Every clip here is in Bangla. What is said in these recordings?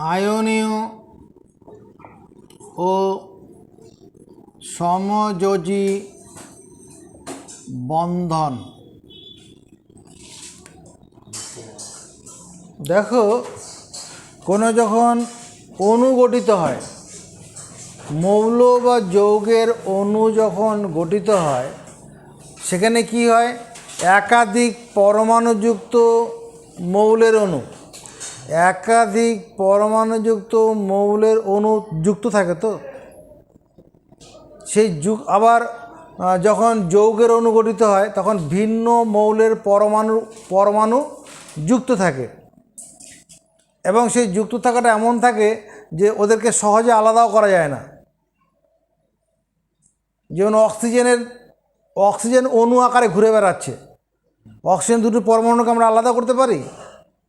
আয়নীয় ও সমযোজী বন্ধন। দেখো, কোনো যখন অণু গঠিত হয়, মৌল বা যৌগের অণু যখন গঠিত হয়, সেখানে কি হয়, একাধিক পরমাণুযুক্ত মৌলের অণু, একাধিক পরমাণুযুক্ত মৌলের অণু যুক্ত থাকে। তো সেই আবার যখন যৌগের অণু গঠিত হয় তখন ভিন্ন মৌলের পরমাণু যুক্ত থাকে, এবং সেই যুক্ত থাকাটা এমন থাকে যে ওদেরকে সহজে আলাদাও করা যায় না। যেমন অক্সিজেন অণু আকারে ঘুরে বেড়াচ্ছে, অক্সিজেন দুটি পরমাণুকে আমরা আলাদা করতে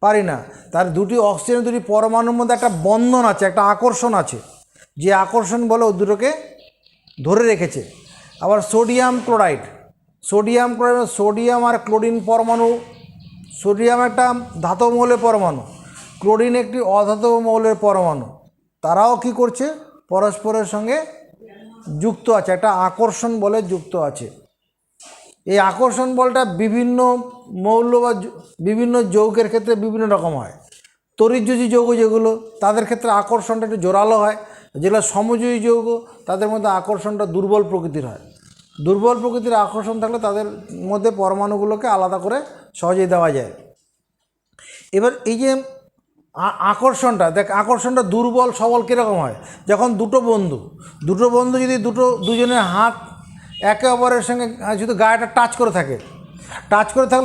পারি না। তার অক্সিজেনের দুটি পরমাণুর মধ্যে একটা বন্ধন আছে, একটা আকর্ষণ আছে, যে আকর্ষণ বলে ও দুটোকে ধরে রেখেছে। আবার সোডিয়াম ক্লোরাইড, সোডিয়াম আর ক্লোরিন পরমাণু, সোডিয়াম একটা ধাতব মৌলের পরমাণু, ক্লোরিন একটি অধাতব মৌলের পরমাণু, তারাও কি করছে, পরস্পরের সঙ্গে যুক্ত আছে, একটা আকর্ষণ বলে যুক্ত আছে। এই আকর্ষণ বলটা বিভিন্ন মৌল বা বিভিন্ন যৌগের ক্ষেত্রে বিভিন্ন রকম হয়। তড়িৎযোজী যৌগ যেগুলো, তাদের ক্ষেত্রে আকর্ষণটা একটু জোরালো হয়। যেগুলো সমযোজী যৌগ, তাদের মধ্যে আকর্ষণটা দুর্বল প্রকৃতির হয়। দুর্বল প্রকৃতির আকর্ষণ থাকলে তাদের মধ্যে পরমাণুগুলোকে আলাদা করে সহজেই দেওয়া যায়। এবার এই যে আকর্ষণটা, আকর্ষণটা দুর্বল সবল কীরকম হয়, যখন দুটো বন্ধু যদি দুজনের হাত একে অপরের সঙ্গে শুধু গায়েটা টাচ করে থাকলে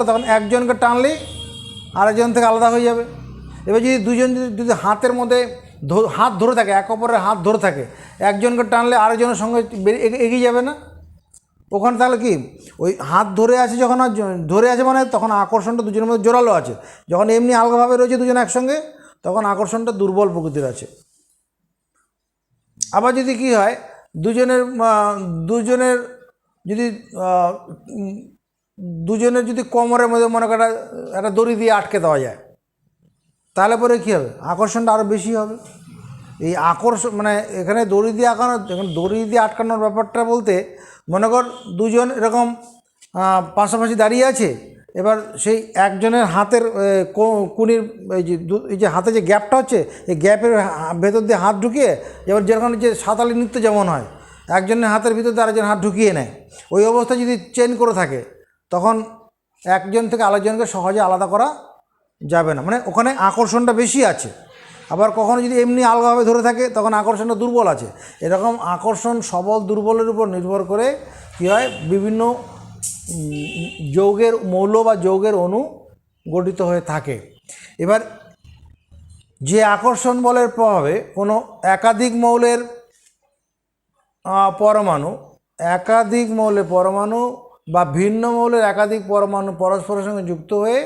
তখন একজনকে টানলেই আরেকজন থেকে আলাদা হয়ে যাবে। এবার যদি হাতের মধ্যে হাত ধরে থাকে, একে অপরের হাত ধরে থাকে, একজনকে টানলে আরেকজনের সঙ্গে এগিয়ে যাবে না ওখানে। তাহলে কি, ওই হাত ধরে আছে যখন ধরে আছে মানে তখন আকর্ষণটা দুজনের মধ্যে জোরালো আছে। যখন এমনি আলগাভাবে রয়েছে দুজন একসঙ্গে, তখন আকর্ষণটা দুর্বল প্রকৃতির আছে। আবার যদি কি হয়, দুজনের যদি কোমরের মধ্যে মনে করা একটা দড়ি দিয়ে আটকে দেওয়া যায়, তাহলে পরে কী হবে, আকর্ষণটা আরও বেশি হবে। এই আকর্ষণ মানে এখানে দড়ি দিয়ে আটকানোর ব্যাপারটা বলতে, মনে কর দুজন এরকম পাশাপাশি দাঁড়িয়ে আছে, এবার সেই একজনের হাতের কুনির এই যে হাতে যে গ্যাপটা হচ্ছে, এই গ্যাপের ভেতর দিয়ে হাত ঢুকিয়ে, এবার যেরকম যে সাঁতালি নৃত্য যেমন হয়, একজনের হাতের ভিতর দিয়ে আরেকজন হাত ঢুকিয়ে নেয়, ওই অবস্থায় যদি চেন করে থাকে তখন একজন থেকে আরেকজনকে সহজে আলাদা করা যাবে না, মানে ওখানে আকর্ষণটা বেশি আছে। আবার কখনো যদি এমনি আলগাভাবে ধরে থাকে তখন আকর্ষণটা দুর্বল আছে। এরকম আকর্ষণ সবল দুর্বলের উপর নির্ভর করে কী হয়, বিভিন্ন যৌগের মৌল বা যৌগের অণু গঠিত হয়ে থাকে। এবার যে আকর্ষণ বলের প্রভাবে কোনো একাধিক মৌলের পরমাণু বা ভিন্ন মৌলের একাধিক পরমাণু পরস্পরের সঙ্গে যুক্ত হয়ে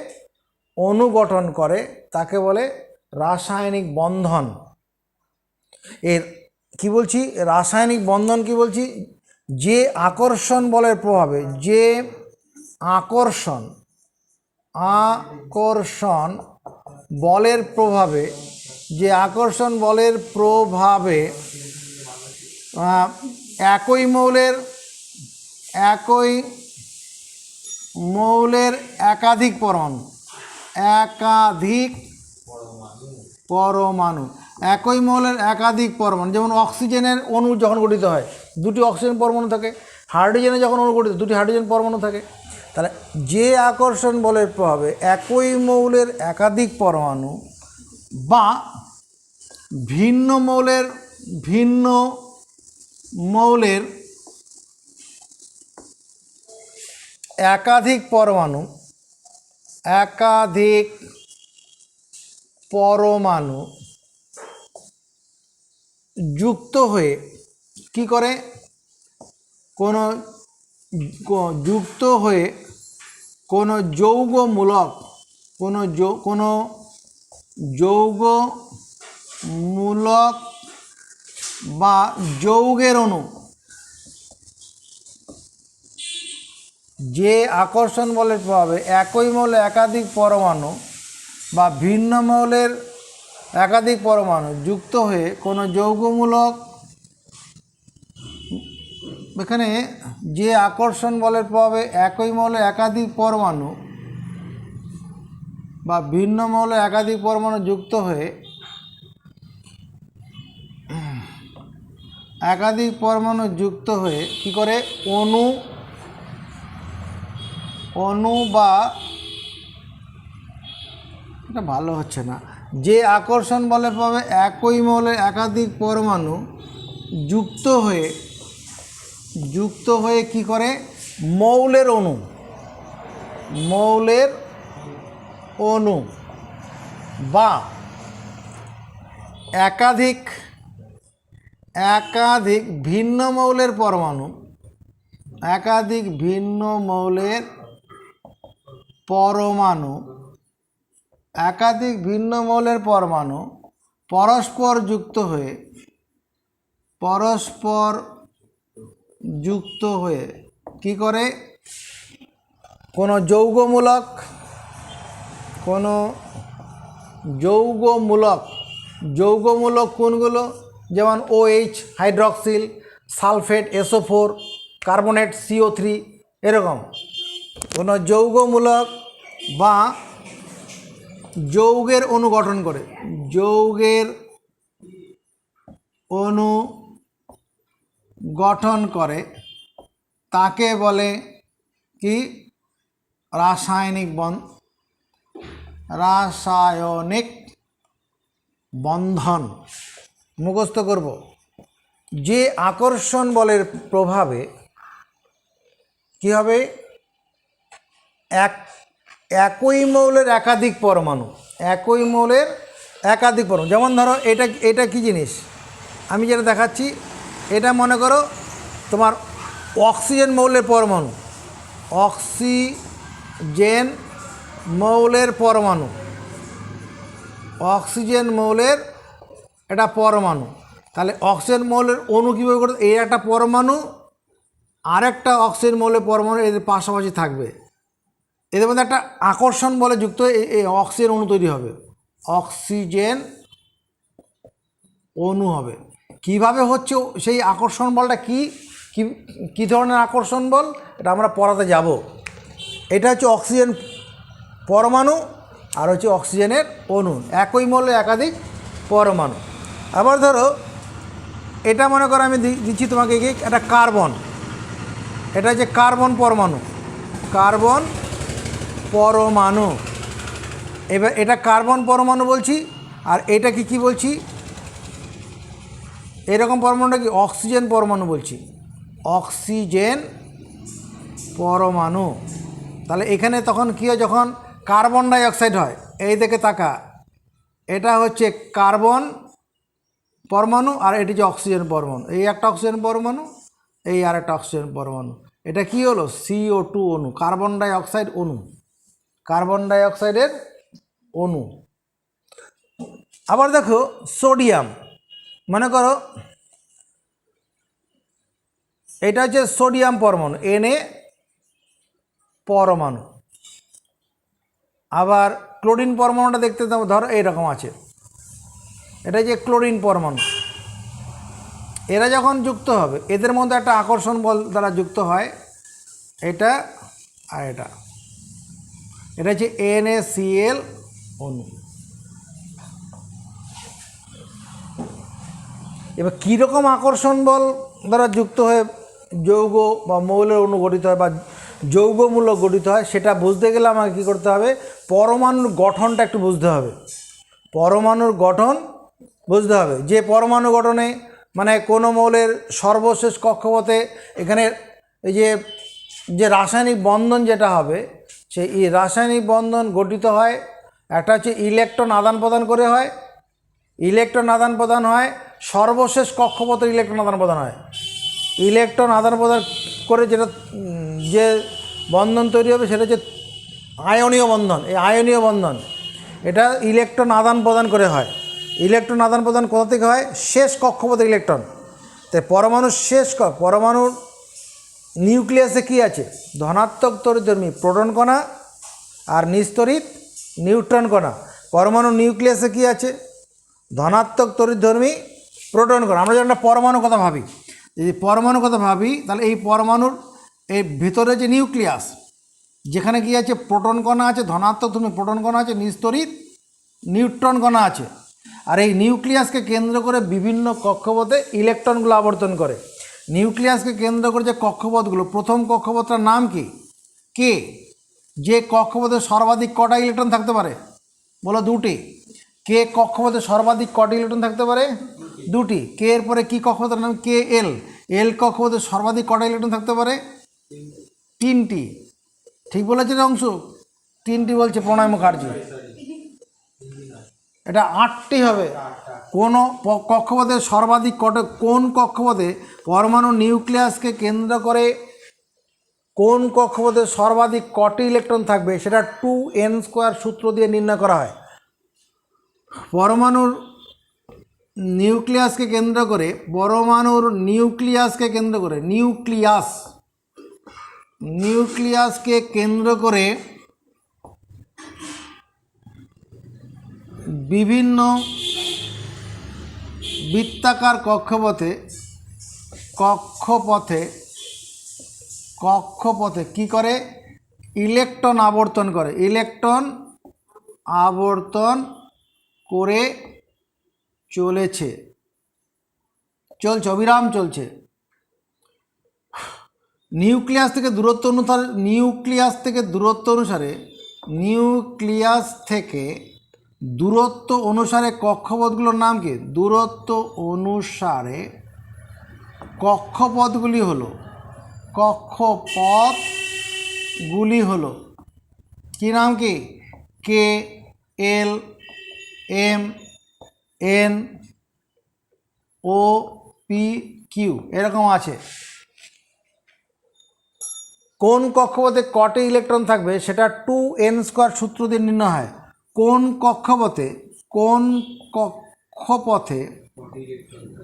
অণু গঠন করে, তাকে বলে রাসায়নিক বন্ধন। এর কি বলছি, রাসায়নিক বন্ধন কি বলছি, যে আকর্ষণ বলের প্রভাবে, যে আকর্ষণ বলের প্রভাবে, যে আকর্ষণ বলের প্রভাবে একই মৌলের একাধিক পরমাণু, একই মৌলের একাধিক পরমাণু, যেমন অক্সিজেনের অণু যখন গঠিত হয় দুটি অক্সিজেন পরমাণু থাকে, হাইড্রোজেনের যখন অণু গঠিত দুটি হাইড্রোজেন পরমাণু থাকে। তাহলে যে আকর্ষণ বলের প্রভাবে একই মৌলের একাধিক পরমাণু বা ভিন্ন মৌলের একাধিক পরমাণু যুক্ত হয়ে কি করে, কোনো যৌগমূলক বা যৌগের অণু, যে আকর্ষণ বলের প্রভাবে একই মৌলের একাধিক পরমাণু বা ভিন্ন মৌলের একাধিক পরমাণু যুক্ত হয়ে কোনো যৌগমূলক, এখানে যে আকর্ষণ বলের প্রভাবে একই মৌলে একাধিক পরমাণু বা ভিন্ন মৌলে একাধিক পরমাণু যুক্ত হয়ে কি করে অণু বা, এটা ভালো হচ্ছে না, যে আকর্ষণ বলের প্রভাবে একই মৌলে একাধিক পরমাণু যুক্ত হয়ে কি করে মৌলের অণু বা একাধিক ভিন্ন মৌলের পরমাণু পরস্পর যুক্ত হয়ে কি করে কোনো যৌগমূলক কোনগুলো, যেমন OH hydroxyl, sulphate SO4, carbonate CO3, এরকম কোনো যৌগমূলক বা যৌগের অণু গঠন করে তাকে বলে কি রাসায়নিক বন্ধন। মুখস্থ করব, যে আকর্ষণ বলের প্রভাবে কি হবে একই মৌলের একাধিক পরমাণু, যেমন ধরো এটা কি জিনিস আমি যেটা দেখাচ্ছি, এটা মনে করো তোমার অক্সিজেন মৌলের পরমাণু, অক্সিজেন মৌলের এটা পরমাণু। তাহলে অক্সিজেন মৌলের অণু কীভাবে করে, এই একটা পরমাণু আরেকটা অক্সিজেন মৌলের পরমাণু এদের পাশাপাশি থাকবে, এদের মধ্যে একটা আকর্ষণ বলে যুক্ত হয়ে এই অক্সিজেন অণু তৈরি হবে, কিভাবে হচ্ছে সেই আকর্ষণ বলটা কি ধরনের আকর্ষণ বল, এটা আমরা পড়াতে যাব। এটা হচ্ছে অক্সিজেন পরমাণু আর হচ্ছে অক্সিজেনের অণু, একই মৌলে একাধিক পরমাণু। আবার ধরো এটা মনে করো আমি দিচ্ছি তোমাকে একটা কার্বন, এটা হচ্ছে কার্বন পরমাণু, এবার এটা কার্বন পরমাণু বলছি, আর এটা কি বলছি, এরকম পরমাণুটা কি অক্সিজেন পরমাণু বলছি, তাহলে এখানে তখন কী হয়, যখন কার্বন ডাই অক্সাইড হয়, এই দিকে তাকা, এটা হচ্ছে কার্বন পরমাণু আর এটি যে অক্সিজেন পরমাণু, এই একটা অক্সিজেন পরমাণু, এই আর একটা অক্সিজেন পরমাণু, এটা কি হলো CO2 অণু, কার্বন ডাই অক্সাইডের অণু। আবার দেখো সোডিয়াম, মনে করো এটা হচ্ছে সোডিয়াম পরমাণু, Na পরমাণু। আবার ক্লোরিন পরমাণুটা দেখতে ধরো এইরকম আছে, এটা যে ক্লোরিন পরমাণু, এরা যখন যুক্ত হবে এদের মধ্যে একটা আকর্ষণ বল দ্বারা যুক্ত হয়, এটা আর এটা হচ্ছে NaCl অণু। এবার কীরকম আকর্ষণ বল দ্বারা যুক্ত হয়ে যৌগ বা মৌলের অণু গঠিত হয় বা যৌগমূলক গঠিত হয়, সেটা বুঝতে গেলে আমাকে কী করতে হবে, পরমাণুর গঠনটা একটু বুঝতে হবে, যে পরমাণু গঠনে মানে কোনো মৌলের সর্বশেষ কক্ষপথে এখানে এই যে রাসায়নিক বন্ধন যেটা হবে, সেই রাসায়নিক বন্ধন গঠিত হয়, একটা হচ্ছে ইলেকট্রন আদান প্রদান হয়, সর্বশেষ কক্ষপথে ইলেকট্রন আদান প্রদান করে যেটা যে বন্ধন তৈরি হবে সেটা হচ্ছে আয়নীয় বন্ধন। এই আয়নীয় বন্ধন এটা ইলেকট্রন আদান প্রদান করে হয়, ইলেকট্রন আদান প্রদান কোথা থেকে হয়, শেষ কক্ষপথে ইলেকট্রন। তাই পরমাণুর নিউক্লিয়াসে কি আছে, ধনাত্মক তড়িৎধর্মী প্রোটন কণা আর নিস্তড়িৎ নিউট্রন কণা। পরমাণুর নিউক্লিয়াসে কি আছে, ধনাত্মক তড়িৎধর্মী প্রোটন কণা। আমরা যখন একটা পরমাণুর কথা ভাবি, যদি পরমাণুর কথা ভাবি তাহলে এই পরমাণুর এই ভেতরে যে নিউক্লিয়াস, যেখানে কি আছে প্রোটন কণা আছে, ধনাত্মক ধর্মী প্রোটন কণা আছে, নিস্তড়িৎ নিউট্রন কণা আছে। আর এই নিউক্লিয়াসকে কেন্দ্র করে বিভিন্ন কক্ষপথে ইলেকট্রনগুলো আবর্তন করে। নিউক্লিয়াসকে কেন্দ্র করে যে কক্ষপথগুলো, প্রথম কক্ষপথটার নাম কি? কে। যে কক্ষপথে সর্বাধিক কটা ইলেকট্রন থাকতে পারে? বলো দুটি। কে কক্ষপথে সর্বাধিক কটা ইলেকট্রন থাকতে পারে? দুটি। কে এর পরে কী কক্ষপথের নাম? কে এল। এল কক্ষপথে সর্বাধিক কটা ইলেকট্রন থাকতে পারে? তিনটি। ঠিক বলেছে রে অংশু? তিনটি বলছে প্রণয় মুখার্জি। এটা 8টি হবে। কোন কক্ষপথে সর্বাধিক কটা, কোন কক্ষপথে পরমাণু নিউক্লিয়াসকে কেন্দ্র করে কোন কক্ষপথে সর্বাধিক কটি ইলেকট্রন থাকবে সেটা 2n² সূত্র দিয়ে নির্ণয় করা হয়। পরমাণুর নিউক্লিয়াসকে কেন্দ্র করে, পরমাণুর নিউক্লিয়াসকে কেন্দ্র করে, নিউক্লিয়াসকে কেন্দ্র করে বিভিন্ন বৃত্তাকার কক্ষপথে কি করে? ইলেকট্রন আবর্তন করে। ইলেকট্রন আবর্তন করে চলছে, অবিরাম চলছে। নিউক্লিয়াস থেকে দূরত্ব অনুসারে কক্ষপথগুলোর নাম কি? দূরত্ব অনুসারে কক্ষপথগুলি হলো কি নাম কি? কে, এল, এম, এন, ও, পি, কিউ এরকম আছে। কোন কক্ষপথে কটি ইলেকট্রন থাকবে সেটা 2n² সূত্র দিয়ে নির্ণয় হয়। কোন কক্ষপথে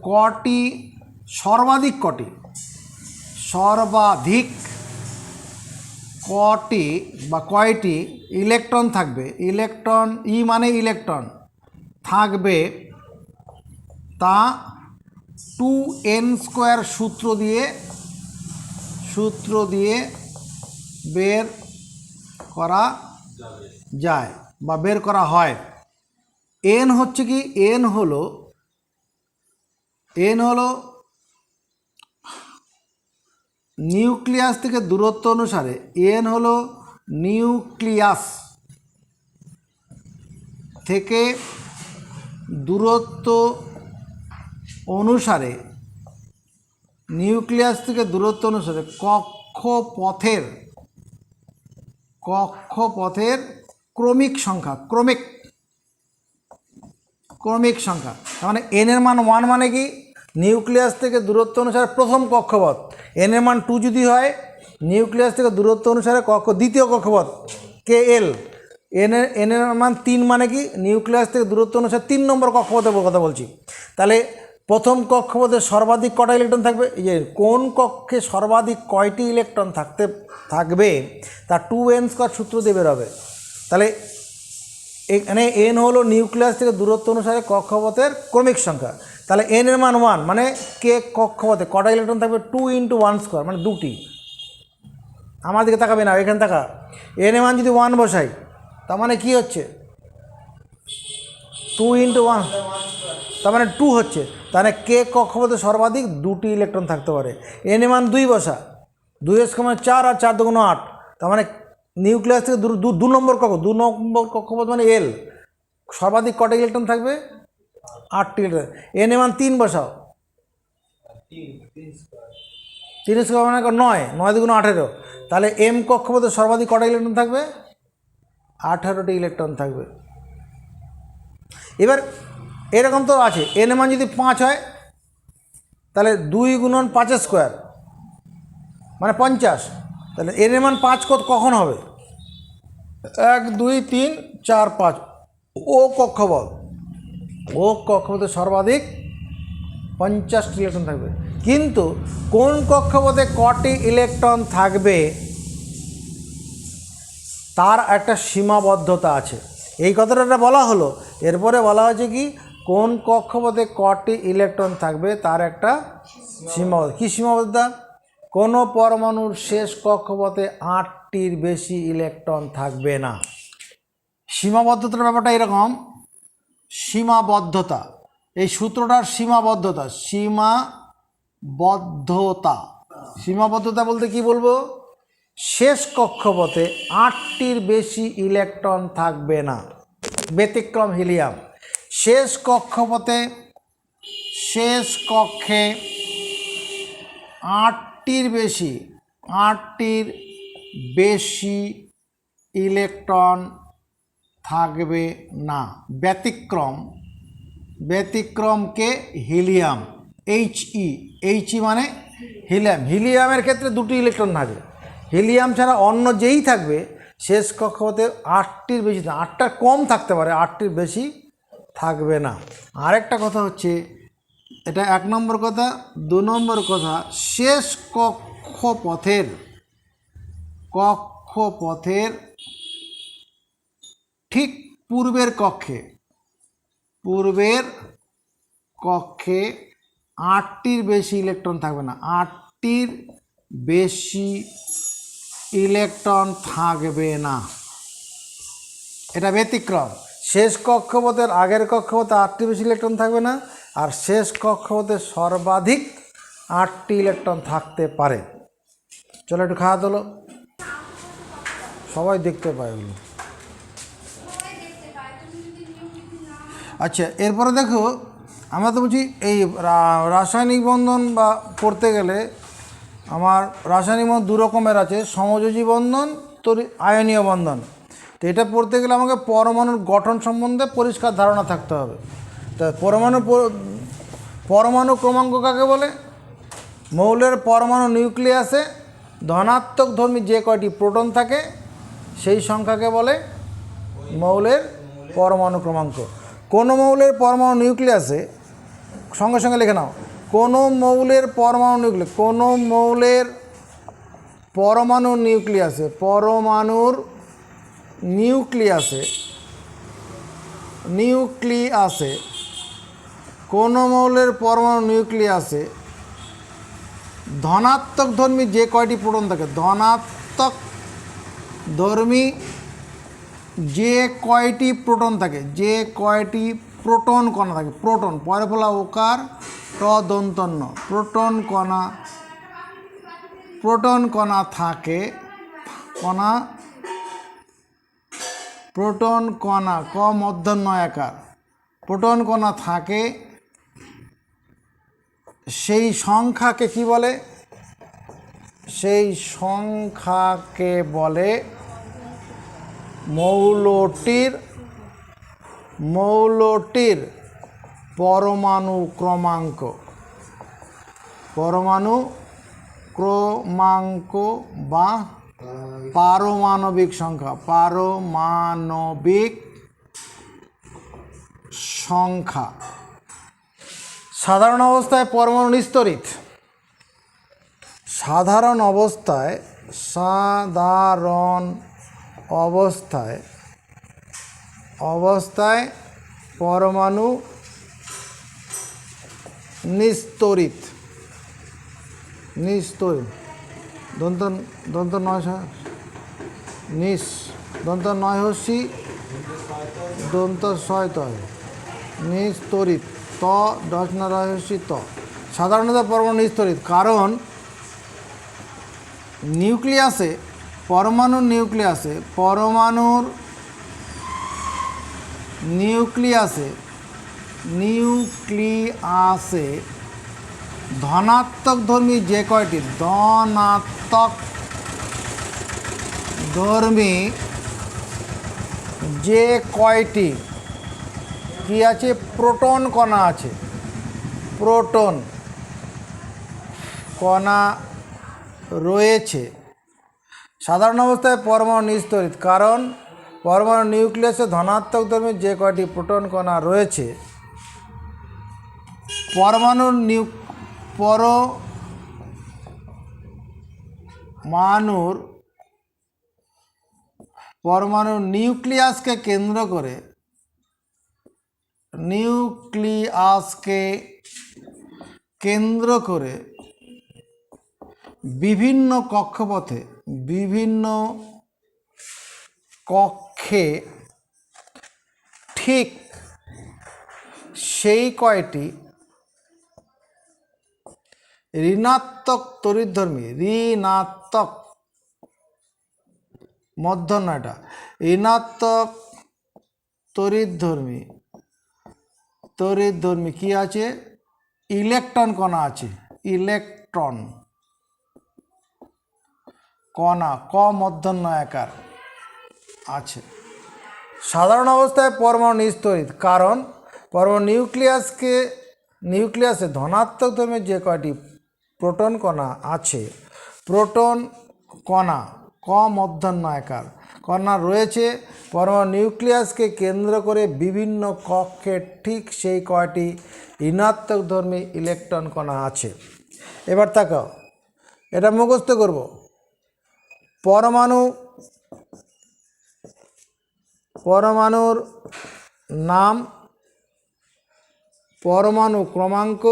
কটি সর্বাধিক কটি বা কয়টি ইলেকট্রন থাকবে, ইলেকট্রন মানে ইলেকট্রন থাকবে, তা 2n² সূত্র দিয়ে বের করা যায় বা বের করা হয়। এন হচ্ছে কি? এন হলো নিউক্লিয়াস থেকে দূরত্ব অনুসারে, এন হলো নিউক্লিয়াস থেকে দূরত্ব অনুসারে কক্ষপথের ক্রমিক সংখ্যা। তার মানে এন এর মান 1 মানে কি? নিউক্লিয়াস থেকে দূরত্ব অনুসারে প্রথম কক্ষপথ। এন এর মান 2 যদি হয়, নিউক্লিয়াস থেকে দূরত্ব অনুসারে দ্বিতীয় কক্ষপথ কে এল। এন এর মান 3 মানে কি? নিউক্লিয়াস থেকে দূরত্ব অনুসারে 3 নম্বর কক্ষপথের কথা বলছি। তাহলে প্রথম কক্ষপথে সর্বাধিক কটা ইলেকট্রন থাকবে? এই যে কোন কক্ষে সর্বাধিক কয়টি ইলেকট্রন থাকবে তা 2n² সূত্র দিয়ে বের হবে। তাহলে এখানে এন হলো নিউক্লিয়াস থেকে দূরত্ব অনুসারে কক্ষপথের ক্রমিক সংখ্যা। তাহলে এন এর মান 1 মানে কে কক্ষপথে কটা ইলেকট্রন থাকবে? 2 × 1² মানে 2টি। আমার দিকে তাকাবে না, এখানে তাকা। এন এর মান যদি 1 বসাই তার মানে কি হচ্ছে? 2 × 1 তার মানে 2 হচ্ছে। তাহলে কে কক্ষপথে সর্বাধিক 2টি ইলেকট্রন থাকতে পারে। এন এর মান 2 বসা, 2 মানে 4 আর 4 × 8, তার মানে নিউক্লিয়াস থেকে 2 নম্বর কক্ষপথ মানে এল, সর্বাধিক কটা ইলেকট্রন থাকবে? 8টি ইলেকট্রন। এন এর মান 3 বসাও, 3² মানে 9, 9 × 18। তাহলে এম কক্ষপথে সর্বাধিক কটা ইলেকট্রন থাকবে? 18টি ইলেকট্রন থাকবে। এবার এরকম তো আছে, এন এর মান যদি 5 হয় তাহলে 2 × 5² মানে 50। তাহলে এন এর মান 5 কখন হবে? 1, 2, 3, 4, 5 ও কক্ষপথে সর্বাধিক 50টি ইলেকট্রন থাকবে। কিন্তু কোন কক্ষপথে কটি ইলেকট্রন থাকবে তার একটা সীমাবদ্ধতা আছে। এই কথাটা বলা হলো। এরপরে বলা হয়েছে কি কোন কক্ষপথে কটি ইলেকট্রন থাকবে তার একটা সীমাবদ্ধ। কী সীমাবদ্ধতা? কোনো পরমাণুর শেষ কক্ষপথে 8টির বেশি ইলেকট্রন থাকবে না। সীমাবদ্ধতার ব্যাপারটা এরকম, সীমাবদ্ধতা, এই সূত্রটার সীমাবদ্ধতা, সীমাবদ্ধতা বলতে কি বলবো? শেষ কক্ষপথে 8টির বেশি ইলেকট্রন থাকবে না। ব্যতিক্রম হিলিয়াম। শেষ কক্ষে 8টির বেশি ইলেকট্রন থাকবে না। ব্যতিক্রমকে হিলিয়াম, এইচই মানে হিলিয়াম। হিলিয়ামের ক্ষেত্রে 2টি ইলেকট্রন থাকে। হিলিয়াম ছাড়া অন্য যেই থাকবে শেষ কক্ষপথে 8টির বেশি, 8টার কম থাকতে পারে, 8টির বেশি থাকবে না। আরেকটা কথা হচ্ছে, এটা 1 নম্বর কথা। 2 নম্বর কথা, শেষ কক্ষপথের ঠিক পূর্বের কক্ষে 8টির বেশি ইলেকট্রন থাকবে না। 8টির বেশি ইলেকট্রন থাকবে না, এটা ব্যতিক্রম। শেষ কক্ষপথের আগের কক্ষপথে 8টির বেশি ইলেকট্রন থাকবে না, আর শেষ কক্ষপথে সর্বাধিক 8টি ইলেকট্রন থাকতে পারে। চলো একটু খাওয়া তোলো, সবাই দেখতে পায় ওগুলো। আচ্ছা, এরপরে দেখো, আমরা তো বলছি এই রাসায়নিক বন্ধন বা পড়তে গেলে আমার রাসায়নিক বন্ধন 2 রকমের আছে, সমযোজী বন্ধন, আয়নীয় বন্ধন। তো এটা পড়তে গেলে আমাকে পরমাণুর গঠন সম্বন্ধে পরিষ্কার ধারণা থাকতে হবে। তা পরমাণু ক্রমাঙ্ক কাকে বলে? মৌলের পরমাণু নিউক্লিয়াসে ধনাত্মক ধর্মী যে কয়টি প্রোটন থাকে সেই সংখ্যাকে বলে মৌলের পরমাণু ক্রমাঙ্ক। কোনো মৌলের পরমাণু নিউক্লিয়াসে, সঙ্গে সঙ্গে লিখে নাও, কোনো মৌলের পরমাণু নিউক্লিয়াসে কোনো মৌলের পরমাণু নিউক্লিয়াসে ধনাত্মক ধর্মী যে কয়টি প্রোটন থাকে, ধনাত্মক ধর্মী যে কয়টি প্রোটন থাকে, যে কয়টি প্রোটন কণা থাকে, প্রোটন পরে ফলা ওকার ট দন্তন্য, প্রোটন কণা থাকে, প্রোটন কণা ক মূর্ধন্য আকার, প্রোটন কণা থাকে, সেই সংখ্যাকে কি বলে? সেই সংখ্যাকে বলে মৌলটির পরমাণু ক্রমাঙ্ক। বা পারমাণবিক সংখ্যা। সাধারণ অবস্থায় পরমাণু নিস্তরিত। সাধারণ অবস্থায় পরমাণু নিস্তরিত। দন্ত নয় হস্যি দন্ত শয়তয় নিস্তরিত ত দশনা রহস্যি ত। সাধারণত পরমাণু নিস্তরিত, কারণ পরমাণুর নিউক্লিয়াসে ধনাত্মক ধর্মী যে কয়টি কি আছে? প্রোটন কণা আছে। প্রোটন কণা রয়েছে। সাধারণ অবস্থায় পরমাণু নিস্তরিত, কারণ পরমাণু নিউক্লিয়াসে ধনাত্মক ধর্মী যে কয়টি প্রোটন কণা রয়েছে। পরমাণুর নিউক্লিয়াসকে কেন্দ্র করে নিউক্লিয়াসকে কেন্দ্র করে বিভিন্ন কক্ষপথে বিভিন্ন কক্ষে ঠিক সেই কয়টি ঋণাত্মক তড়িৎধর্মী ঋণাত্মক মধ্যাহ্ন এটা ঋণাত্মক তড়িৎধর্মী কি আছে ইলেকট্রন কণা আছে ইলেকট্রন কণা ক মধ্যাহ্ন আকার আছে। সাধারণ অবস্থায় পরমাণু নিস্তরিত, কারণ পরমাণু নিউক্লিয়াসে ধনাত্মক ধর্মের যে কয়টি প্রোটন কণা আছে, প্রোটন কণা ক মধ্যাহ্ন আকার কণা রয়েছে পরমাণু নিউক্লিয়াসকে কেন্দ্র করে বিভিন্ন কক্ষে ঠিক সেই কয়টি ঋণাত্মক ধর্মী ইলেকট্রন কণা আছে। এবার তাকাও, এটা মুখস্থ করব। পরমাণুর নাম, পরমাণু ক্রমাঙ্ক,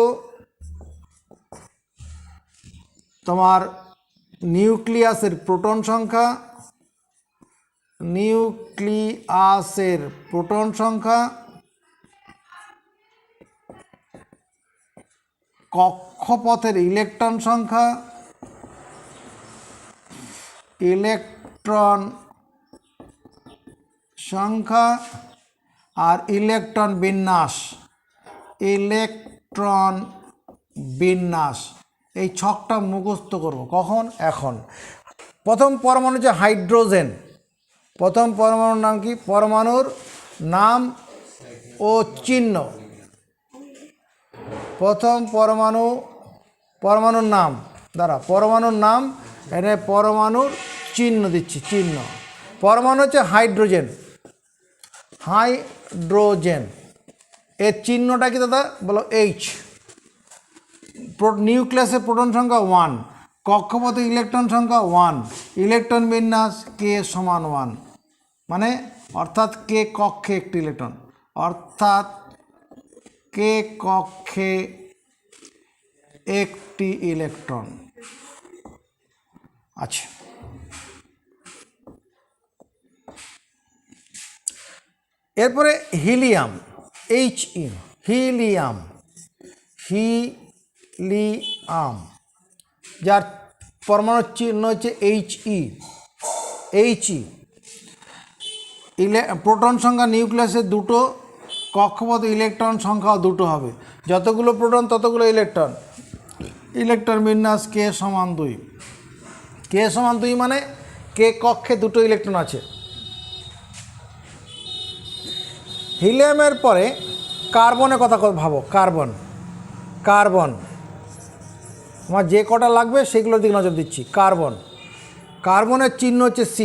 তোমার নিউক্লিয়াসের প্রোটন সংখ্যা, কক্ষপথের ইলেকট্রন সংখ্যা আর ইলেকট্রন বিন্যাস এই ছকটা মুখস্থ করব। কখন? এখন। প্রথম পরমাণু যে হাইড্রোজেন, প্রথম পরমাণুর নাম কি? পরমাণুর নাম ও চিহ্ন। প্রথম পরমাণুর নাম পরমাণুর নাম, এখানে পরমাণুর চিহ্ন দিচ্ছি, চিহ্ন। পরমাণু হচ্ছে হাইড্রোজেন, এর চিহ্নটা কি দাদা? বলো এইচ। নিউক্লিয়াসের প্রোটন সংখ্যা 1, কক্ষপথে ইলেকট্রন সংখ্যা 1, ইলেকট্রন বিন্যাস কে সমান 1, মানে অর্থাৎ কে কক্ষে একটি ইলেকট্রন, অর্থাৎ কে কক্ষে একটি ইলেকট্রন আছে। এরপরে হিলিয়াম, HE, হিলিয়াম, যার পরমাণুর চিহ্ন হচ্ছে HE। প্রোটন সংখ্যা নিউক্লিয়াসের 2, কক্ষপথ ইলেকট্রন সংখ্যাও 2 হবে। যতগুলো প্রোটন ততগুলো ইলেকট্রন। ইলেকট্রন বিন্যাস কে সমান 2। কে সমান 2 মানে কে কক্ষে 2 ইলেকট্রন আছে। হিলিয়ামের পরে কার্বনের কথা ভাবো। কার্বন আমার যে কটা লাগবে সেগুলোর দিকে নজর দিচ্ছি। কার্বনের চিহ্ন হচ্ছে C।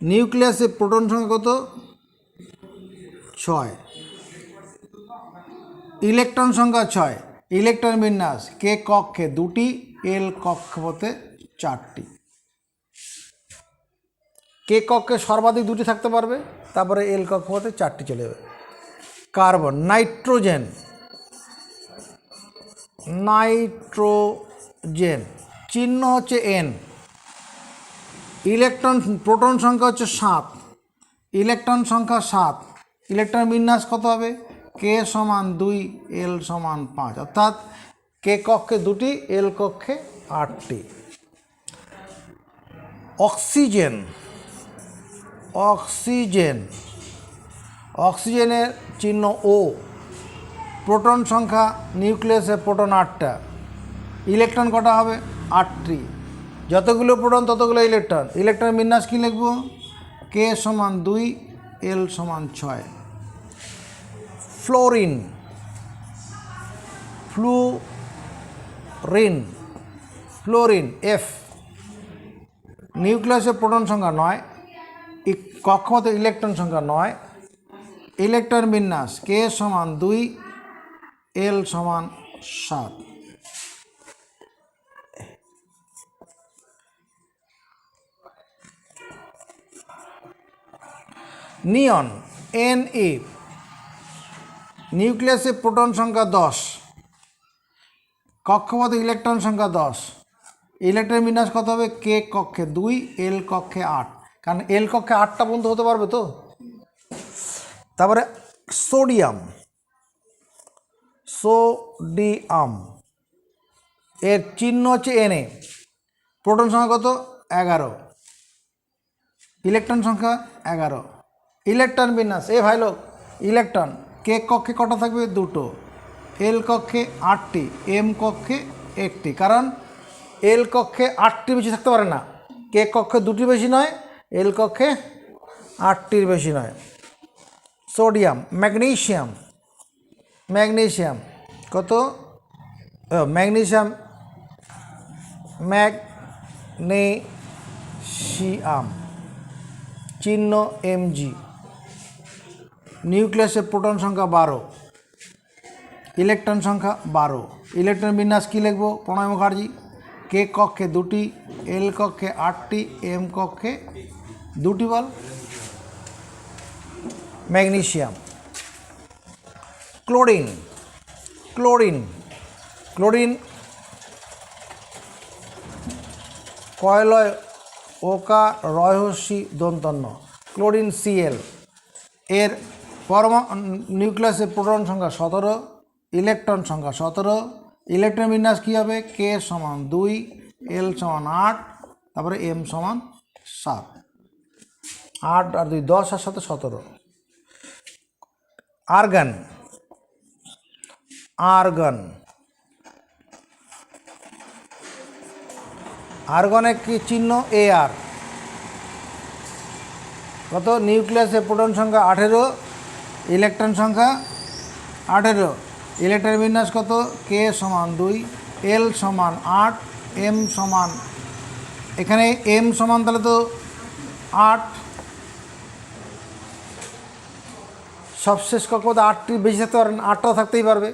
নিউক্লিয়াসে প্রোটন সংখ্যা কত? 6, ইলেকট্রন সংখ্যা 6, ইলেকট্রন বিন্যাস কে কক্ষে 2, এল কক্ষপথে 4টি। কে কক্ষে সর্বাধিক 2টি থাকতে পারবে, তারপরে এল কক্ষপথে 4টি চলে যাবে। কার্বন। নাইট্রোজেন চিহ্ন হচ্ছে N। প্রোটন সংখ্যা হচ্ছে 7, ইলেকট্রন সংখ্যা 7, ইলেকট্রন বিন্যাস কত হবে? কে সমান 2, এল সমান 5, অর্থাৎ কে কক্ষে 2টি, এল কক্ষে 8টি। অক্সিজেনের চিহ্ন O। প্রোটন সংখ্যা নিউক্লিয়াসে প্রোটন 8টা, ইলেকট্রন কটা হবে? 8টি। যতগুলো প্রোটন ততগুলো ইলেকট্রন। ইলেকট্রন বিন্যাস কি লিখব? কে সমান 2, এল সমান 6। Fluorine F। নিউক্লিয়াসের প্রোটন সংখ্যা 9, কক্ষপথে ইলেকট্রন সংখ্যা 9, ইলেকট্রন বিন্যাস কে সমান 2, এল সমান 7। নিয়ন Na। নিউক্লিয়াসে প্রোটন সংখ্যা 10, কক্ষপথে ইলেকট্রন সংখ্যা 10, ইলেকট্রন বিন্যাস কত হবে? কে কক্ষে 2, এল কক্ষে 8, কারণ এল কক্ষে 8টা পর্যন্ত হতে পারবে তো। তারপরে সোডিয়াম, সোডিয়াম এর চিহ্ন হচ্ছে Na, প্রোটন সংখ্যা কত? 11, ইলেকট্রন সংখ্যা 11, ইলেকট্রন বিন্যাস এ ভাই লোক ইলেকট্রন কে কক্ষে কটা থাকবে? 2, এল কক্ষে 8টি, এম কক্ষে 1টি, কারণ এল কক্ষে 8টি বেশি থাকতে পারে না, কে কক্ষে 2টি বেশি নয়, এল কক্ষে 8টির বেশি নয়। সোডিয়াম, ম্যাগনেসিয়াম, ম্যাগনেসিয়াম কত? ম্যাগনেসিয়াম, ম্যাগনেসিয়াম চিহ্ন Mg, নিউক্লিয়াসে প্রোটন সংখ্যা 12, ইলেকট্রন সংখ্যা 12, ইলেকট্রন বিন্যাস কী লিখব? প্রণয় মুখার্জি, কে কক্ষে 2টি, এল কক্ষে 8টি, এম কক্ষে 2টি বল। ম্যাগনেসিয়াম। ক্লোরিন, ক্লোরিন, ক্লোরিন কয়লয় ওকা রয়হস্যি দন্তন্য, ক্লোরিন Cl এর নিউক্লিয়াসের প্রোটন সংখ্যা 17, ইলেকট্রন সংখ্যা 17, ইলেকট্রন বিন্যাস কী হবে? কে সমান 2, এল সমান 8, তারপরে এম সমান 7, 8 আর 2 10 আর 7 17। আর্গন, আর্গন, আর্গনের কি চিহ্ন? Ar, কত? নিউক্লিয়াসে প্রোটন সংখ্যা 18, ইলেকট্রন সংখ্যা 18, ইলেকট্রন বিন্যাস কত? কে সমান 2, এল সমান 8, এম সমান, এখানে এম সমান তাহলে তো 8, সবশেষ কক্ষপথে 8টি বেশি থাকতে পারেন, 8টাও থাকতেই পারবে।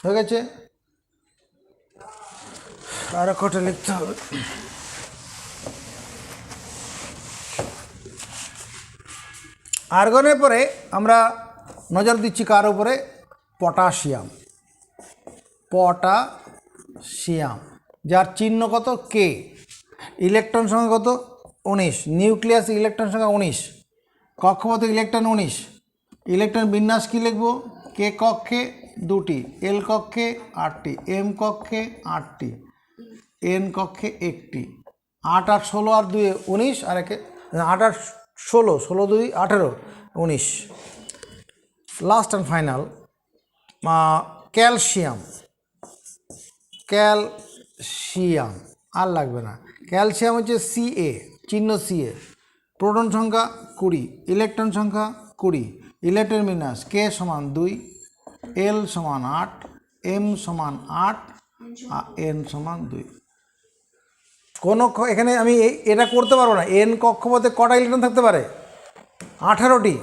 হয়ে গেছে, আরো কটা লিখতে হবে। আর্গনের পরে আমরা নজর দিচ্ছি কার উপরে? পটাশিয়াম, পটাশিয়াম যার চিহ্ন কত? কে, ইলেকট্রন সংখ্যা কত? 19, নিউক্লিয়াস ইলেকট্রন সংখ্যা 19, কক্ষপথে ইলেকট্রন 19, ইলেকট্রন বিন্যাস কী লিখব? কে কক্ষে 2টি, এল কক্ষে 8টি, এম কক্ষে 8টি, এন কক্ষে 1টি, 8 আর 16 আর 2 19, আর একে 8 আর 16, 16 2 18, 19। Last and final calcium, calcium আর লাগবে না, ক্যালসিয়াম হচ্ছে Ca, চিহ্ন Ca, প্রোটন সংখ্যা 20, ইলেকট্রন সংখ্যা 20, ইলেকট্রন বিন্যাস কে সমান 2, এল সমান 8, এম সমান 8, আর এন সমান 2। কোনো এখানে আমি এটা করতে পারবো না, এন কক্ষপথে কটা ইলেকট্রন থাকতে পারে? 18টি,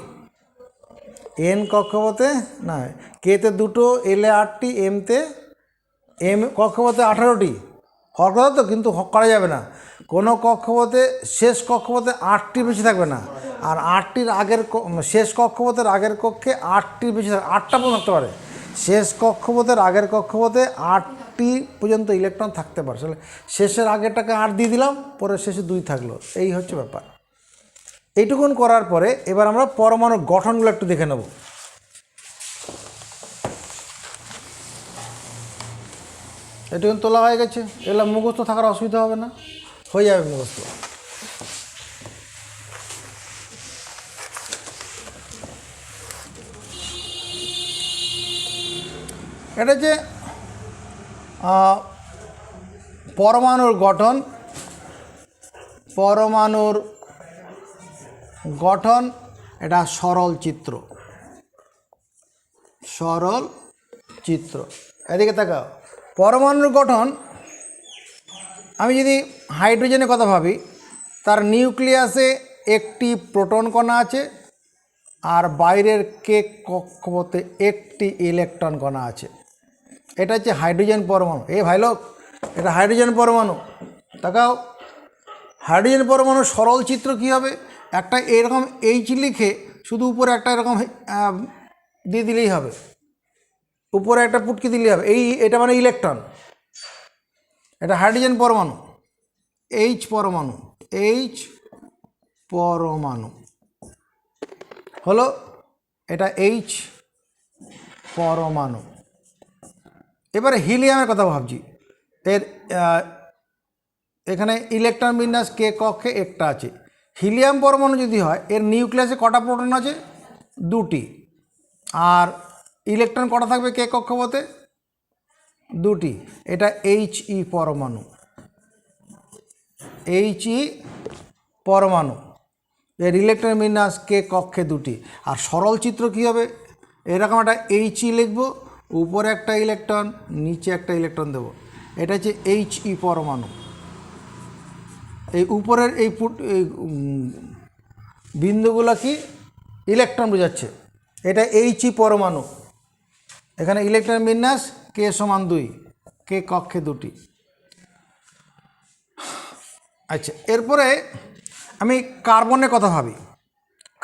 এন কক্ষপথে না, কেতে 2টো, এলে 8টি, এম কক্ষপথে 18টি, হওয়ার কথা তো, কিন্তু করা যাবে না। কোনো কক্ষপথে শেষ কক্ষপথে 8টির বেশি থাকবে না, আর 8টির আগের শেষ কক্ষপথের আগের কক্ষে 8টির বেশি থাকবে, 8টা পর্যন্ত থাকতে পারে, শেষ কক্ষপথের আগের কক্ষপথে 8টি পর্যন্ত ইলেকট্রন থাকতে পারে। শেষের আগেরটাকে 8 দিয়ে দিলাম, পরে শেষে 2 থাকলো, এই হচ্ছে ব্যাপার। এইটুকুন করার পরে এবার আমরা পরমাণুর গঠনগুলো একটু দেখে নেব। এটুকুন তোলা হয়ে গেছে, এগুলো মুখস্থ থাকার অসুবিধা হবে না, হয়ে যাবে মুখস্থ। এটা যে পরমাণুর গঠন, পরমাণুর গঠন এটা সরল চিত্র, সরল চিত্র। এদিকে তাকাও, পরমাণুর গঠন, আমি যদি হাইড্রোজেনের কথা ভাবি, তার নিউক্লিয়াসে একটি প্রোটন কণা আছে, আর বাইরের কে কক্ষপথে একটি ইলেকট্রন কণা আছে। এটা হচ্ছে হাইড্রোজেন পরমাণু। এই ভাই লোক, এটা হাইড্রোজেন পরমাণু। তাকাও, হাইড্রোজেন পরমাণুর সরল চিত্র কী হবে? একটা এরকম এইচ লিখে শুধু উপরে একটা এরকম দিয়ে দিলেই হবে, উপরে একটা পুটকি দিলেই হবে। এটা মানে ইলেকট্রন। এটা হাইড্রোজেন পরমাণু, এইচ পরমাণু, এইচ পরমাণু হলো, এটা এইচ পরমাণু। এবারে হিলিয়ামের কথা ভাবছি। এর এখানে ইলেকট্রন বিন্যাস কে কক্ষে একটা আছে। হিলিয়াম পরমাণু যদি হয়, এর নিউক্লিয়াসে কটা প্রোটন আছে? দুটি। আর ইলেকট্রন কটা থাকবে কে কক্ষপথে? দুটি। এটা এইচই পরমাণু, এইচই পরমাণু। এর ইলেকট্রন বিন্যাস কে কক্ষে দুটি। আর সরল চিত্র কী হবে? এরকম একটা এইচই লিখব, উপরে একটা ইলেকট্রন, নিচে একটা ইলেকট্রন দেব। এটা হচ্ছে এইচই পরমাণু। এই উপরের এই বিন্দুগুলো কি? ইলেকট্রন বোঝাচ্ছে। এটা এইচই পরমাণু। এখানে ইলেকট্রন বিন্যাস কে সমান 2, কে কক্ষে দুটি। আচ্ছা, এরপরে আমি কার্বনের কথা ভাবি।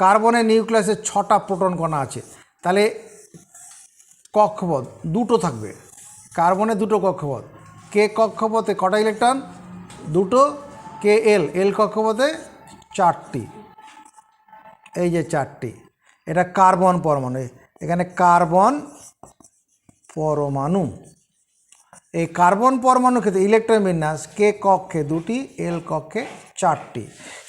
কার্বনের নিউক্লিয়াসে 6টা প্রোটন কণা আছে, তাহলে কক্ষপথ দুটো থাকবে। কার্বনের দুটো কক্ষপথ, কে কক্ষপথে কটা ইলেকট্রন? দুটো। কে এল কক্ষপথে 4টি। এই যে 4টি, এটা কার্বন পরমাণু। এখানে কার্বন পরমাণু। এই কার্বন পরমাণু ক্ষেত্রে ইলেকট্রন বিন্যাস কে কক্ষে দুটি, এল কক্ষে 4টি।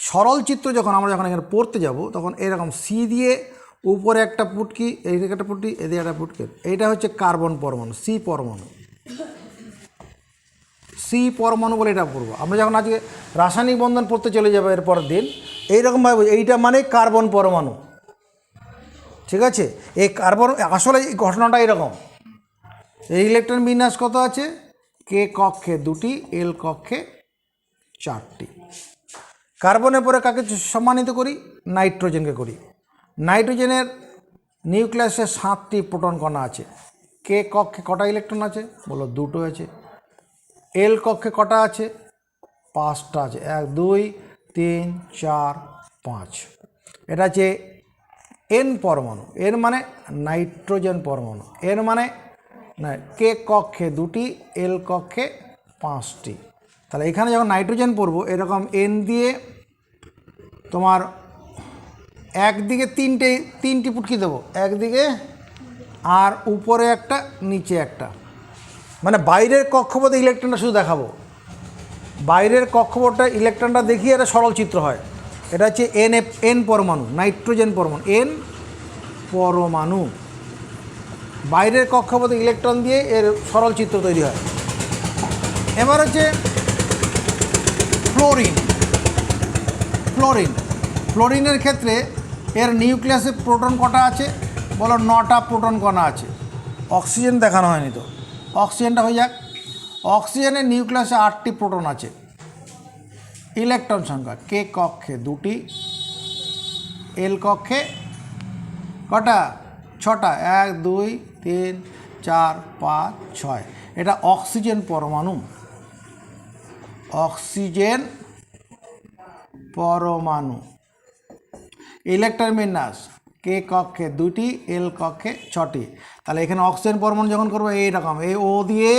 সরল চিত্র আমরা যখন এখানে পড়তে যাব, তখন এরকম সি দিয়ে উপরে একটা পুটকি, এইদিকে একটা পুটকি, এদিকে একটা পুটকি। এইটা হচ্ছে কার্বন পরমাণু, সি পরমাণু। সি পরমাণু বলে এটা পড়বো আমরা যখন আজকে রাসায়নিক বন্ধন পড়তে চলে যাবো এর পরের দিন। এইরকমভাবে এইটা মানে কার্বন পরমাণু, ঠিক আছে? এই কার্বন আসলে এই ঘটনাটা এরকম। এই ইলেকট্রন বিন্যাস কত আছে? কে কক্ষে দুটি, এল কক্ষে 4টি। কার্বনের পরে কাকে সম্মানিত করি? নাইট্রোজেনকে করি। নাইট্রোজেনের নিউক্লিয়াসে 7টি প্রোটন কণা আছে। কে কক্ষে কটা ইলেকট্রন আছে? বলো, দুটো আছে। এল কক্ষে কটা আছে? 5টা আছে। 1 2 3 4 5। এটা হচ্ছে এন পরমাণু। এর মানে নাইট্রোজেন পরমাণু। এর মানে না, কে কক্ষে দুটি, এল কক্ষে 5টি। তাহলে এখানে যখন নাইট্রোজেন পড়বো, এরকম এন দিয়ে তোমার একদিকে তিনটি পুটকি দেবো, একদিকে, আর উপরে একটা, নিচে একটা। মানে বাইরের কক্ষপথে ইলেকট্রনটা শুধু দেখাবো, বাইরের কক্ষপথটা ইলেকট্রনটা দেখিয়ে এটা সরল চিত্র হয়। এটা হচ্ছে এন পরমাণু, নাইট্রোজেন পরমাণু, এন পরমাণু। বাইরের কক্ষপথে ইলেকট্রন দিয়ে এর সরল চিত্র তৈরি হয়। এবার হচ্ছে ফ্লোরিন। ফ্লোরিনের ক্ষেত্রে এর নিউক্লিয়াসে প্রোটন কটা আছে? বলো, 9টা প্রোটন কণা আছে। অক্সিজেন দেখানো হয়নি তো, অক্সিজেনটা হয়ে যাক। অক্সিজেনের নিউক্লিয়াসে 8টি প্রোটন আছে। ইলেকট্রন সংখ্যা কে কক্ষে দুটি, এল কক্ষে কটা? 6টা। 1 2 3 4 5 6। এটা অক্সিজেন পরমাণু। অক্সিজেন পরমাণু। ইলেকট্রন বিন্যাস কে কক্ষে দুটি, এল কক্ষে 6টি। তাহলে এখানে অক্সিজেন পরমাণু যখন করবো এইরকম, এই ও দিয়ে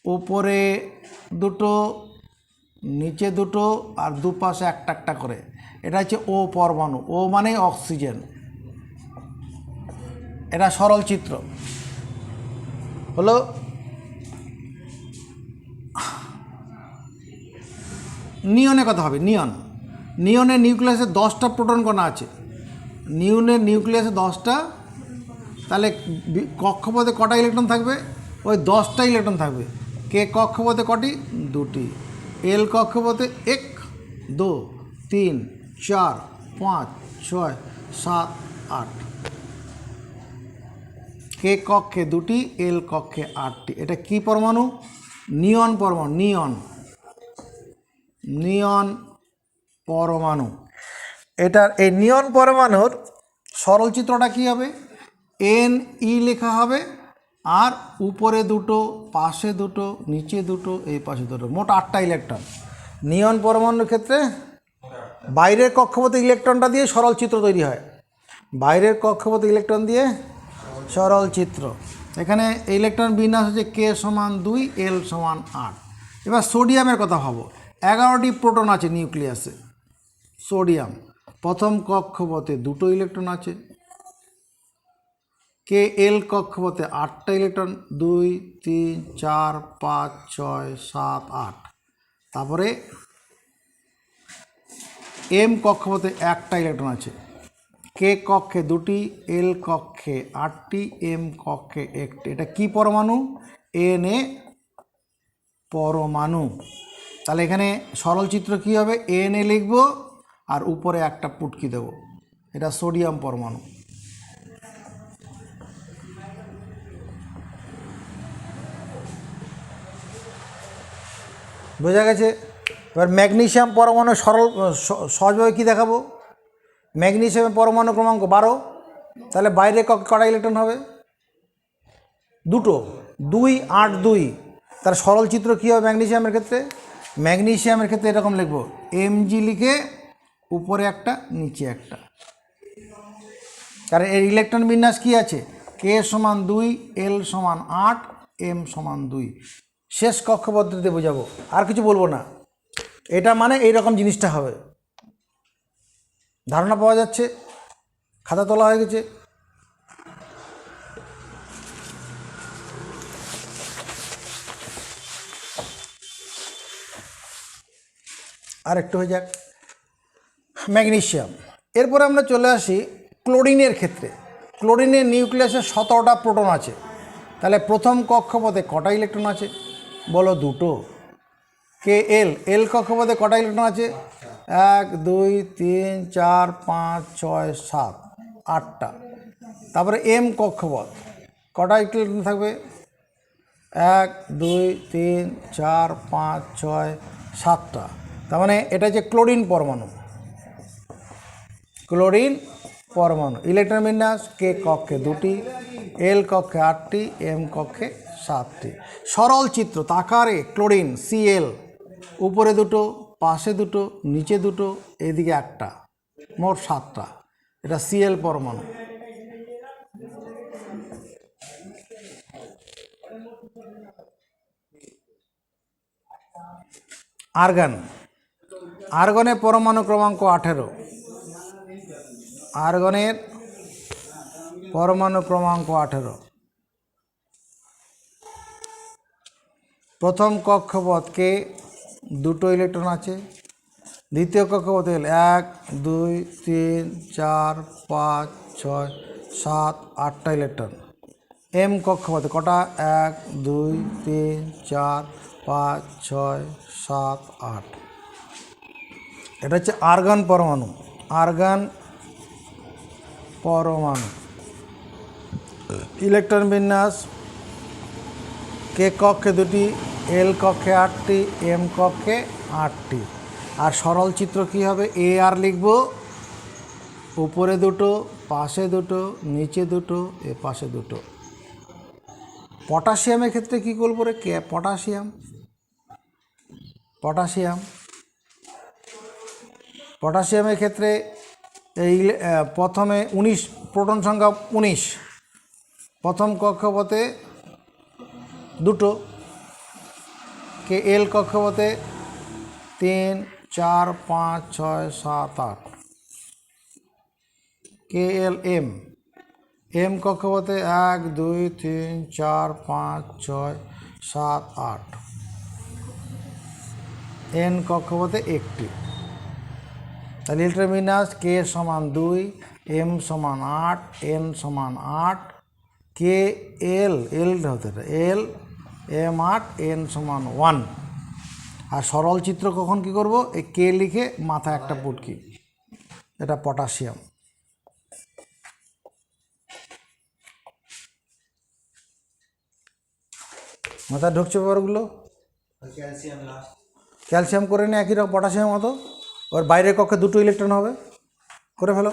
উপরে দুটো, নিচে দুটো, আর দুপাশে একটা একটা করে। এটা হচ্ছে ও পরমাণু। ও মানে অক্সিজেন। এটা সরল চিত্র হলো। নিয়নের কথা হবে। নিয়নের নিউক্লিয়াসে 10টা প্রোটন কণা আছে। নিয়নের নিউক্লিয়াসে 10টা। তাহলে কক্ষপথে কটা ইলেকট্রন থাকবে? ওই 10টা ইলেকট্রন থাকবে। কে কক্ষপথে কটি? দুটি। এল কক্ষপথে 1 2 3 4 5 6 7 8। কে কক্ষে দুটি, এল কক্ষে 8টি। এটা কি পরমাণু? নিয়ন পরমাণু। নিয়ন পরমাণু। এটার এই নিয়ন পরমাণুর সরল চিত্রটা কী হবে? এন ই লেখা হবে, আর উপরে দুটো, পাশে দুটো, নিচে দুটো, এই পাশে দুটো, মোট 8টা ইলেকট্রন। নিয়ন পরমাণুর ক্ষেত্রে বাইরের কক্ষপথে ইলেকট্রনটা দিয়ে সরল চিত্র তৈরি হয়, বাইরের কক্ষপথে ইলেকট্রন দিয়ে সরল চিত্র। এখানে ইলেকট্রন বিন্যাস হচ্ছে K সমান 2, L সমান 8। এবার সোডিয়ামের কথা ভাবো, 11টি প্রোটন আছে নিউক্লিয়াসে। সোডিয়াম প্রথম কক্ষপথে 2টো ইলেকট্রন আছে, Kl কক্ষপথে 8টা ইলেকট্রন, 2, 3, 4, 5, 6, 7, 8। তারপরে M কক্ষপথে 1টা ইলেকট্রন আছে, K কক্ষে 2টি, L কক্ষে 8টি, M কক্ষে 1টি। এটা কি পরমাণু? Na পরমাণু। তাহলে এখানে সরল চিত্র কী হবে? Na লিখব আর উপরে একটা পুটকি দেব, এটা সোডিয়াম পরমাণু। বোঝা গেছে? এবার ম্যাগনেসিয়াম পরমাণু সরল সহজভাবে কী দেখাবো? ম্যাগনেসিয়ামের পরমাণু ক্রমাঙ্ক 12, তাহলে বাইরে কটা ইলেকট্রন হবে? 2টো, 2, 8, 2। তার সরল চিত্র কী হবে ম্যাগনেসিয়ামের ক্ষেত্রে? ম্যাগনেসিয়ামের ক্ষেত্রে এরকম লিখব, Mg লিখে উপরে একটা, নিচে একটা। কারণ এর ইলেকট্রন বিন্যাস কী আছে? K সমান 2, L সমান 8, M সমান 2। শেষ কক্ষ পদ্ধতিতে বোঝাবো, আর কিছু বলবো না। এটা মানে এইরকম জিনিসটা হবে। ধারণা পাওয়া যাচ্ছে? খাতা তোলা হয়ে গেছে? আর একটু হয়ে যাক ম্যাগনেসিয়াম। এরপরে আমরা চলে আসি ক্লোরিনের ক্ষেত্রে। ক্লোরিনের নিউক্লিয়াসে 17টা প্রোটন আছে, তাহলে প্রথম কক্ষপথে কটা ইলেকট্রন আছে? বলো 2টো। L কক্ষপথে কটা ইলেকট্রন আছে? 1, 2, 3, 4, 5, 6, 7, 8টা। তারপরে M কক্ষপথ কটা ইলেকট্রন থাকবে? 1, 2, 3, 4, 5, 6, 7টা। তার মানে এটা হচ্ছে ক্লোরিন পরমাণু। ক্লোরিন পরমাণু ইলেকট্রন বিন্যাস K কক্ষে 2টি, L কক্ষে 8টি, M কক্ষে 7টি। সরল চিত্র তাকারে ক্লোরিন Cl, উপরে 2টো, পাশে 2টো, নিচে 2টো, এদিকে একটা, মোট 7টা। এটা Cl পরমাণু। আর্গন, আর্গনের পরমাণু ক্রমাঙ্ক 18। আর্গনের পরমাণু ক্রমাঙ্ক 18। প্রথম কক্ষপথকে 2টো ইলেকট্রন আছে, দ্বিতীয় কক্ষপথে 1, 2, 3, 4, 5, 6, 7, 8টা ইলেকট্রন। M কক্ষপথে কটা? 1, 2, 3, 4, 5, 6, 7, 8। এটা হচ্ছে আর্গন পরমাণু। আর্গন পরমাণু ইলেকট্রন বিন্যাস K কক্ষে 2টি, L কক্ষে 8টি, M কক্ষে 8টি। আর সরল চিত্র কী হবে? আর লিখব, উপরে 2টো, পাশে 2টো, নিচে 2টো, এ পাশে 2টো। পটাশিয়ামের ক্ষেত্রে কী করবো রে? পটাশিয়াম, পটাশিয়াম পটাশিয়ামের ক্ষেত্রে এই প্রথমে 19, প্রোটন সংখ্যা 19। প্রথম কক্ষপথে 2টো, L কক্ষপথে 3, 4, 5, 6, 7, 8। Kl M কক্ষপথে 1, 2, 3, 4, 5, 6, 7, 8। N কক্ষপথে 1টি। তাহলে ইলেকট্রন বিন্যাস K সমান 2, M সমান 8, N সমান 8, Kl হতে L, M 8, N সমান 1। আর সরল চিত্র কখন কি করব? এই K লিখে মাথায় একটা পুটকি, এটা পটাশিয়াম। মাথায় ঢুকছে ব্যাপারগুলো? ক্যালসিয়াম করে নিয়ে একই রকম পটাশিয়াম মতো, ওর বাইরের কক্ষে 2টো ইলেকট্রন হবে, করে ফেলো।